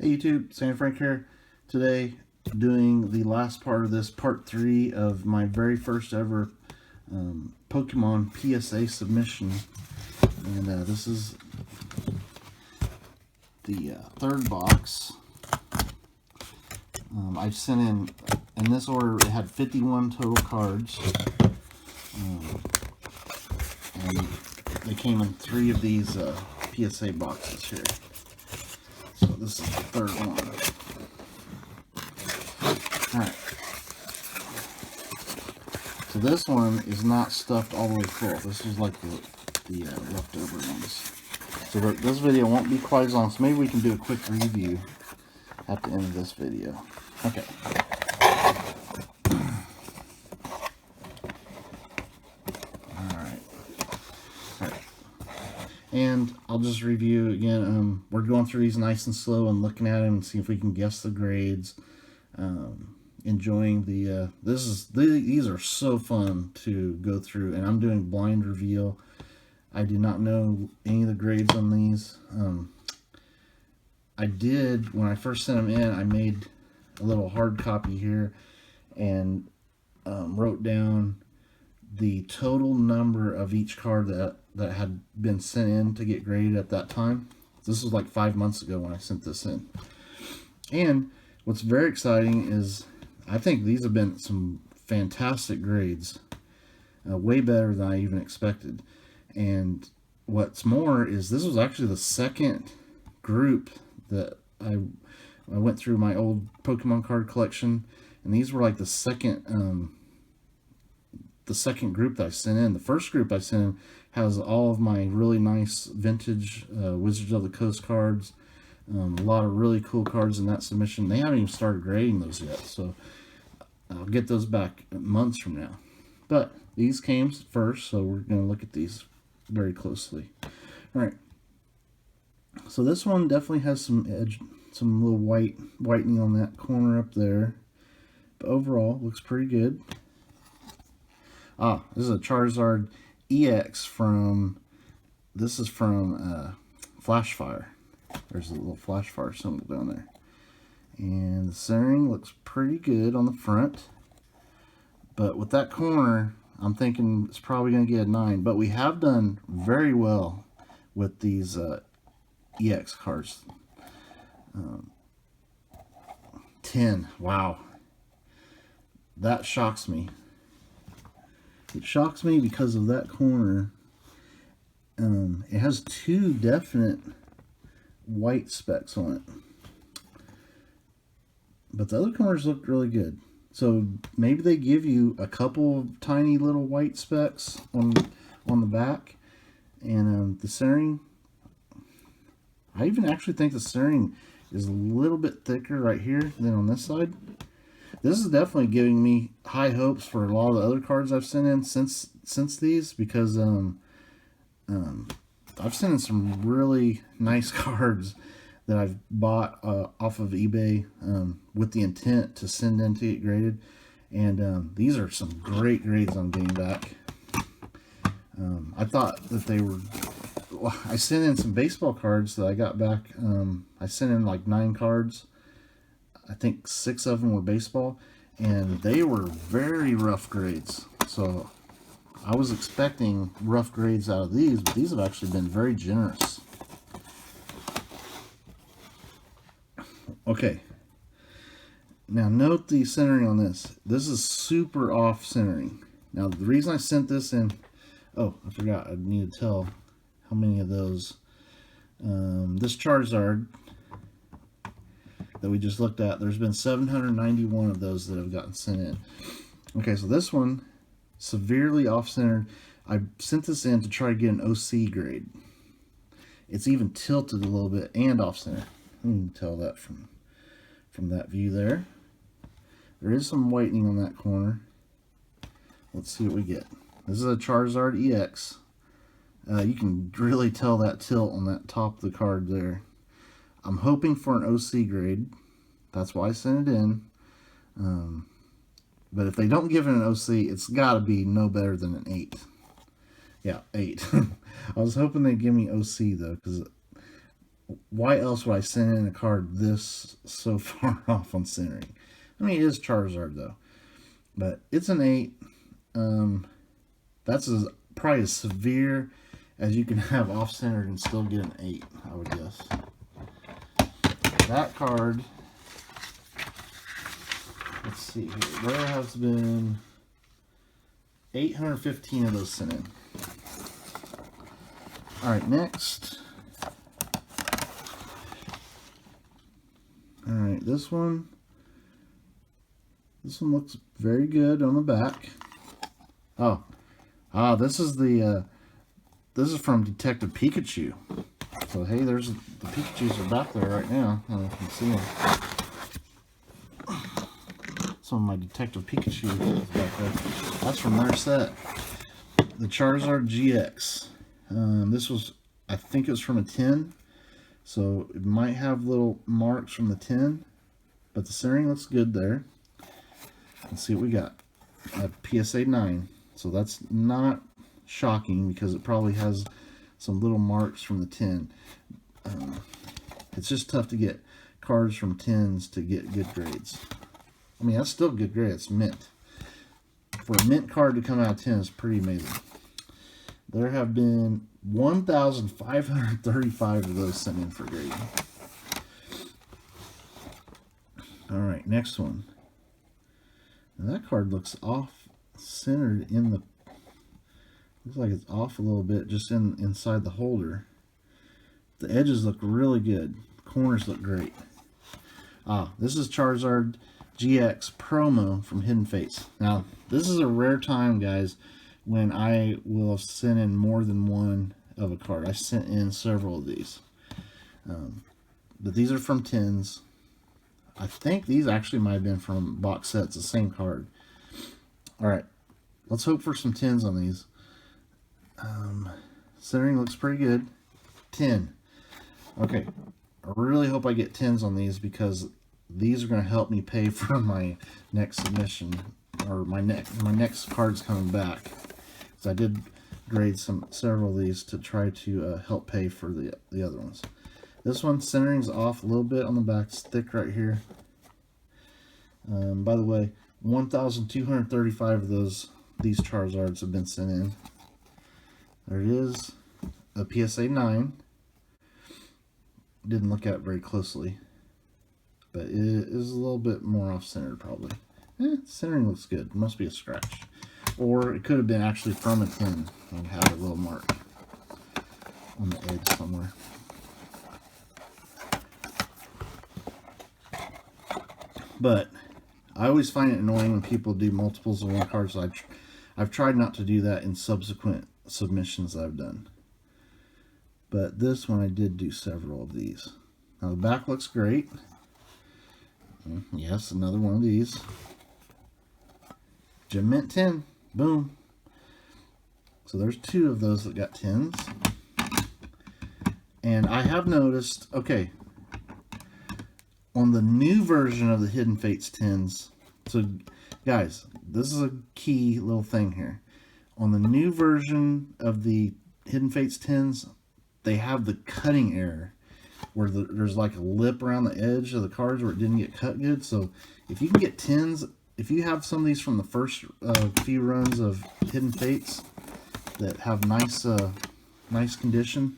Hey YouTube, Sam Frank here. Today, doing the last part of this, part 3 of my very first ever Pokemon PSA submission. And this is the third box. I've sent in this order, it had 51 total cards. And they came in 3 of these PSA boxes here. So this is the third one. Alright. So this one is not stuffed all the way full. This is like the leftover ones. So this video won't be quite as long, so maybe we can do a quick review at the end of this video. Okay. And I'll just review again. We're going through these nice and slow and looking at them and see if we can guess the grades. Enjoying the these are so fun to go through, and I'm doing blind reveal. I do not know any of the grades on these. I did when I first sent them in. I made a little hard copy here and wrote down the total number of each card that had been sent in to get graded at that time. This was like 5 months ago when I sent this in. And what's very exciting is I think these have been some fantastic grades, way better than I even expected. And what's more is this was actually the second group that I went through my old Pokemon card collection, and these were like the second group that I sent in. The first group I sent in has all of my really nice vintage Wizards of the Coast cards. A lot of really cool cards in that submission. They haven't even started grading those yet, so I'll get those back months from now. But these came first, so we're going to look at these very closely. All right. So this one definitely has some edge, some little whitening on that corner up there. But overall, looks pretty good. This is a Charizard EX from, this is from Flashfire. There's a little Flashfire symbol down there. And the centering looks pretty good on the front. But with that corner, I'm thinking it's probably going to get a 9. But we have done very well with these EX cards. 10. Wow. That shocks me. It shocks me because of that corner. It has 2 definite white specks on it. But the other corners look really good. So maybe they give you a couple of tiny little white specks on the back. And the centering, I even actually think the centering is a little bit thicker right here than on this side. This is definitely giving me high hopes for a lot of the other cards I've sent in since these, because I've sent in some really nice cards that I've bought off of eBay with the intent to send in to get graded, and these are some great grades I'm getting back. I thought that they were. Well, I sent in some baseball cards that I got back. I sent in like 9 cards. I think 6 of them were baseball, and they were very rough grades. So I was expecting rough grades out of these, but these have actually been very generous. Okay. Now note the centering on this. This is super off centering. Now the reason I sent this in, oh, I forgot, I need to tell how many of those. This Charizard that we just looked at, there's been 791 of those that have gotten sent in. Okay, so this one, severely off-centered. I sent this in to try to get an OC grade. It's even tilted a little bit and off-center. You can tell that from that view there. There is some whitening on that corner. Let's see what we get. This is a Charizard EX. You can really tell that tilt on that top of the card there. I'm hoping for an OC grade. That's why I sent it in. But if they don't give it an OC, it's got to be no better than an 8. Yeah, 8. I was hoping they'd give me OC, though, because why else would I send in a card this so far off on centering? I mean, it is Charizard though, but it's an 8. That's probably as severe as you can have off-centered and still get an 8, I would guess. That card, let's see here, there has been 815 of those sent in. Alright, next. Alright, this one looks very good on the back. This is from Detective Pikachu. So hey, there's the Pikachus are back there right now. I don't know if you can see them. Some of my Detective Pikachu is back there. That's from their set. The Charizard GX. This was, I think it was from a 10. So it might have little marks from the 10. But the centering looks good there. Let's see what we got. A PSA 9. So that's not shocking because it probably has some little marks from the 10. It's just tough to get cards from 10s to get good grades. I mean, that's still good grade. It's mint. For a mint card to come out of 10 is pretty amazing. There have been 1,535 of those sent in for grading. Alright, next one. Now that card looks off-centered in the... Looks like it's off a little bit just inside the holder. The edges look really good. The corners look great. This is Charizard GX promo from Hidden Fates. Now, this is a rare time, guys, when I will have sent in more than one of a card. I sent in several of these. But these are from 10s. I think these actually might have been from box sets, the same card. Alright, let's hope for some 10s on these. Centering looks pretty good. 10. Okay, I really hope I get 10s on these because these are going to help me pay for my next submission, or my next cards coming back. So I did grade several of these to try to help pay for the other ones. This one, centering's off a little bit on the back. It's thick right here. By the way, 1,235 of these Charizards have been sent in. There it is, a PSA 9. Didn't look at it very closely, but it is a little bit more off-centered probably. Centering looks good. It must be a scratch. Or it could have been actually from a 10 and had a little mark on the edge somewhere. But I always find it annoying when people do multiples of one card, so I've tried not to do that in subsequent submissions that I've done. But this one I did do several of these. Now the back looks great. Yes, another one of these. Gem Mint 10. Boom. So there's 2 of those that got 10s. And I have noticed, okay, on the new version of the Hidden Fates 10s, so guys, this is a key little thing here. On the new version of the Hidden Fates 10s, they have the cutting error where there's like a lip around the edge of the cards where it didn't get cut good. So if you can get 10s, if you have some of these from the first few runs of Hidden Fates that have nice condition,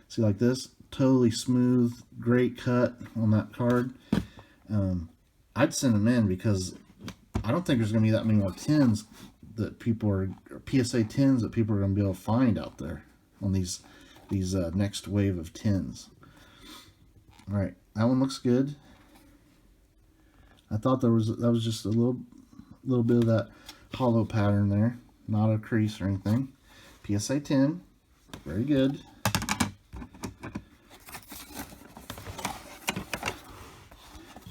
see like this, totally smooth, great cut on that card, I'd send them in because I don't think there's going to be that many more 10s that people are, or PSA 10s that people are going to be able to find out there on these next wave of 10s. Alright, that one looks good. I thought that was just a little bit of that hollow pattern there, not a crease or anything. PSA 10, very good.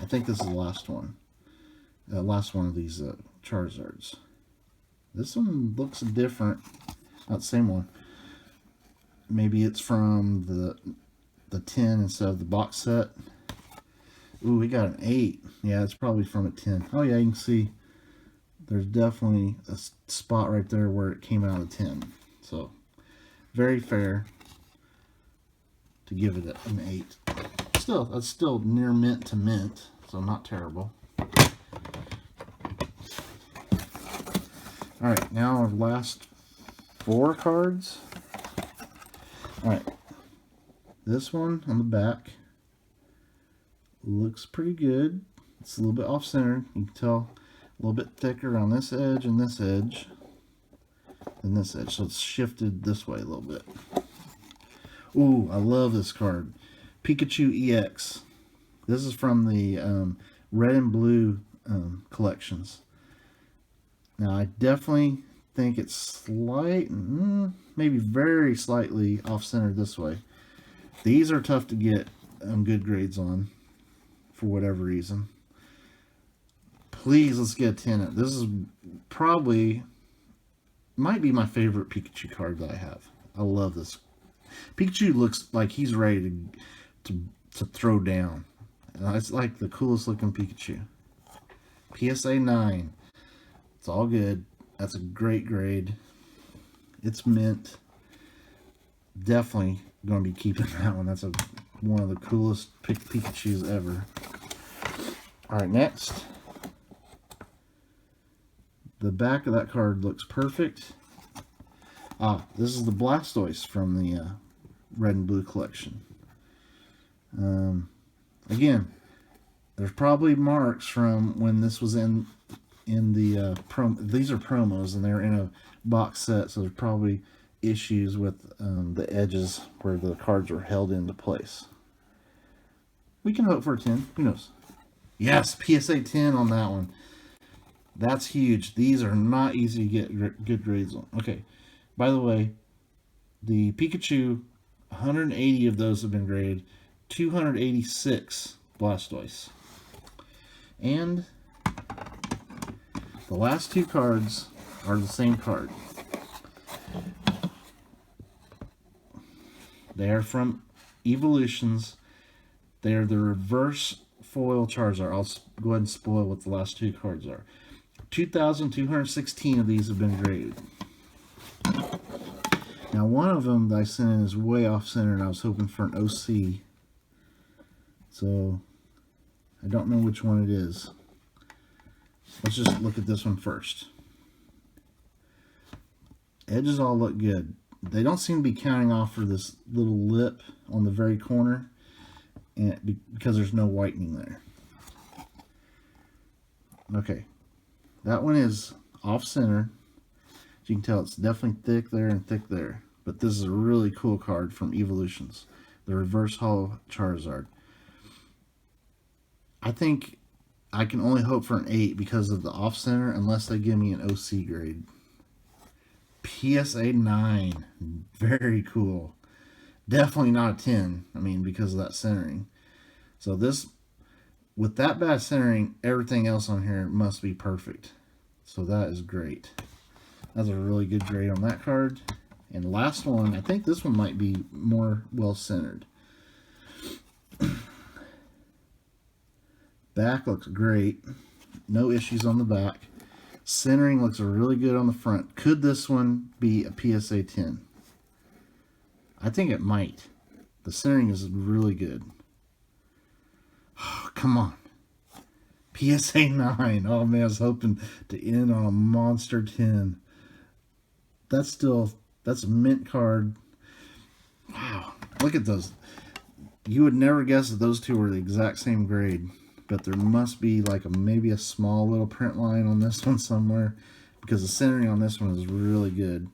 I think this is the last one. Last one of these Charizards. This one looks different. Not the same one. Maybe it's from the 10 instead of the box set. Ooh, we got an 8. Yeah, it's probably from a 10. Oh yeah, you can see there's definitely a spot right there where it came out of 10. So, very fair to give it an 8. Still, that's still near mint to mint, so not terrible. Alright, now our last 4 cards. Alright, this one on the back looks pretty good. It's a little bit off-centered. You can tell a little bit thicker on this edge and this edge than this edge, so it's shifted this way a little bit. Ooh, I love this card. Pikachu EX. This is from the red and blue collections. Now, I definitely think it's slight, maybe very slightly off-centered this way. These are tough to get good grades on for whatever reason. Please, let's get a 10. This is probably, might be my favorite Pikachu card that I have. I love this. Pikachu looks like he's ready to throw down. It's like the coolest looking Pikachu. PSA 9. It's all good. That's a great grade. It's mint. Definitely going to be keeping that one. That's one of the coolest Pikachus ever. Alright, next. The back of that card looks perfect. This is the Blastoise from the red and blue collection. Again, there's probably marks from when this was in the these are promos, and they're in a box set, so there's probably issues with the edges where the cards are held into place. We can hope for a 10. Who knows? Yes, PSA 10 on that one. That's huge. These are not easy to get good grades on. Okay, by the way, the Pikachu, 180 of those have been graded. 286 Blastoise. And the last 2 cards are the same card. They are from Evolutions. They are the reverse foil Charizard. I'll go ahead and spoil what the last 2 cards are. 2,216 of these have been graded. Now, one of them that I sent in is way off center, and I was hoping for an OC. So, I don't know which one it is. Let's just look at this one first. Edges all look good. They don't seem to be counting off for this little lip on the very corner, and because there's no whitening there. Okay, that one is off center. As you can tell, it's definitely thick there and thick there. But this is a really cool card from Evolutions, the Reverse Holo Charizard. I think I can only hope for an 8 because of the off center, unless they give me an OC grade. PSA 9, very cool. Definitely not a 10, I mean, because of that centering. So this, with that bad centering, everything else on here must be perfect. So that is great. That's a really good grade on that card. And the last one, I think this one might be more well-centered. Back looks great. No issues on the back. Centering looks really good on the front. Could this one be a PSA 10? I think it might. The centering is really good. Oh, come on. PSA 9. Oh man, I was hoping to end on a monster 10. That's a mint card. Wow. Look at those. You would never guess that those two were the exact same grade. But there must be like maybe a small little print line on this one somewhere, because the centering on this one is really good.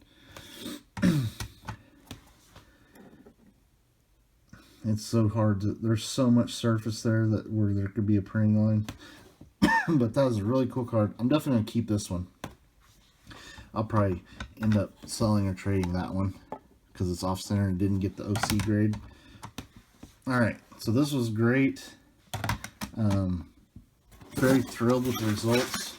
It's so hard to, there's so much surface there that where there could be a printing line. But that was a really cool card. I'm definitely going to keep this one. I'll probably end up selling or trading that one because it's off center and didn't get the OC grade. Alright, so this was great. Very thrilled with the results.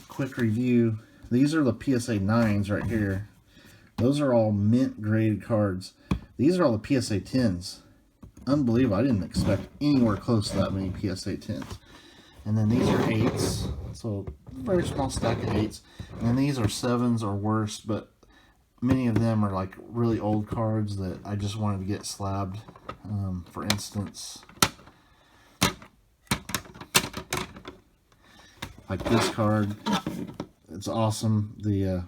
Quick review. These are the PSA 9s right here. Those are all mint graded cards. These are all the PSA 10s. Unbelievable. I didn't expect anywhere close to that many PSA 10s. And then these are 8s. So very small stack of 8s. And then these are 7s or worse, but many of them are like really old cards that I just wanted to get slabbed. For instance, like this card, it's awesome. The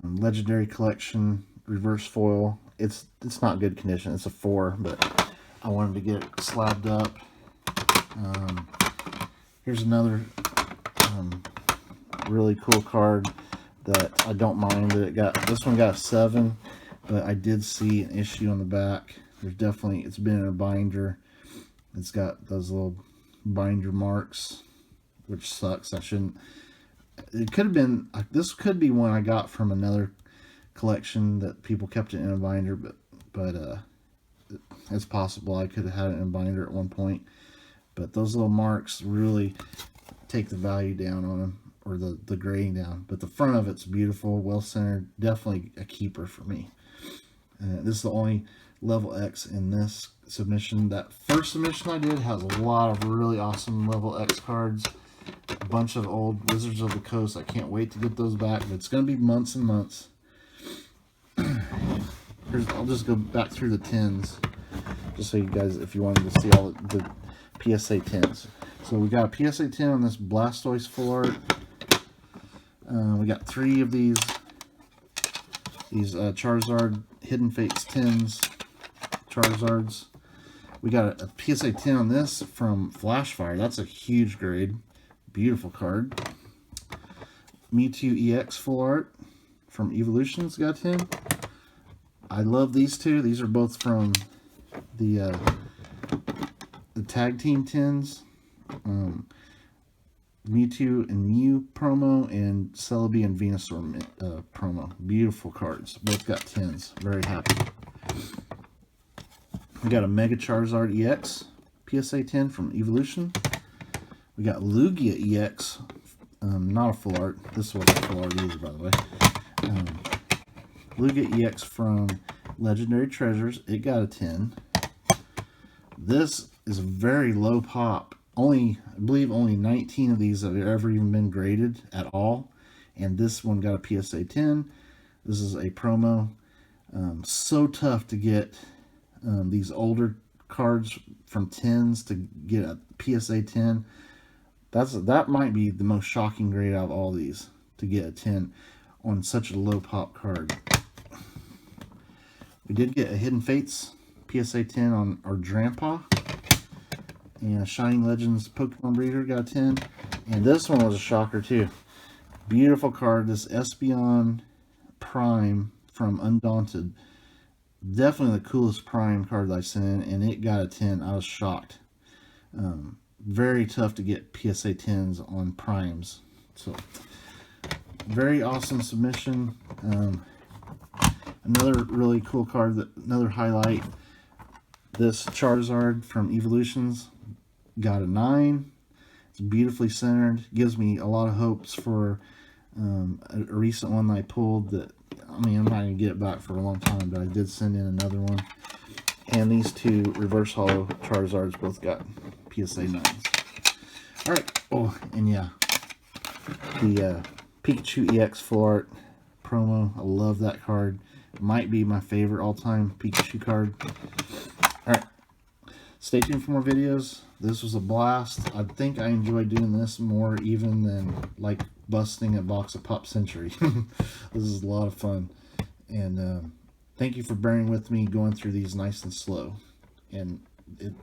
Legendary Collection reverse foil. It's not good condition. It's a 4, but I wanted to get it slabbed up. Here's another really cool card that I don't mind that it got. This one got a 7, but I did see an issue on the back. There's definitely, it's been in a binder. It's got those little binder marks, which sucks. I shouldn't. It could have been, this could be one I got from another collection that people kept it in a binder, but it's possible I could have had it in a binder at one point. But those little marks really take the value down on them, or the grading down. But the front of it's beautiful, well centered, definitely a keeper for me. This is the only level X in this submission. That first submission I did has a lot of really awesome level X cards. A bunch of old Wizards of the Coast. I can't wait to get those back, but it's going to be months and months. I'll just go back through the tins, just so you guys, if you wanted to see all the PSA tins. So we got a PSA 10 on this Blastoise full art. We got 3 of these Charizard Hidden Fates tins, Charizards. We got a PSA 10 on this from Flashfire. That's a huge grade. Beautiful card. Mewtwo EX full art from Evolutions, got 10. I love these two. These are both from the tag team tins. Mewtwo and Mew promo, and Celebi and Venusaur promo. Beautiful cards. Both got 10s. Very happy. We got a Mega Charizard EX PSA 10 from Evolution. We got Lugia EX, not a full art. This wasn't full art either, by the way. Lugia EX from Legendary Treasures. It got a 10. This is a very low pop. I believe only 19 of these have ever even been graded at all. And this one got a PSA 10. This is a promo. So tough to get these older cards from 10s to get a PSA 10. That might be the most shocking grade out of all these, to get a 10 on such a low pop card. We did get a Hidden Fates PSA 10 on our Drampa. And a Shining Legends Pokemon Breeder got a 10. And this one was a shocker too. Beautiful card. This Espeon Prime from Undaunted. Definitely the coolest Prime card that I sent in. And it got a 10. I was shocked. Very tough to get PSA 10s on Primes. So, very awesome submission. Another really cool card, another highlight. This Charizard from Evolutions got a 9. It's beautifully centered. Gives me a lot of hopes for a recent one that I pulled that, I mean, I'm not going to get it back for a long time, but I did send in another one. And these 2 reverse holo Charizards both got PSA 9s. Alright, oh, and yeah, the Pikachu EX full art promo. I love that card. It might be my favorite all-time Pikachu card. Alright, stay tuned for more videos. This was a blast. I think I enjoyed doing this more even than like busting a box of Pop Century. This is a lot of fun. And thank you for bearing with me going through these nice and slow. And it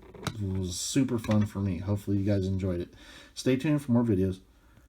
was super fun for me. Hopefully you guys enjoyed it. Stay tuned for more videos.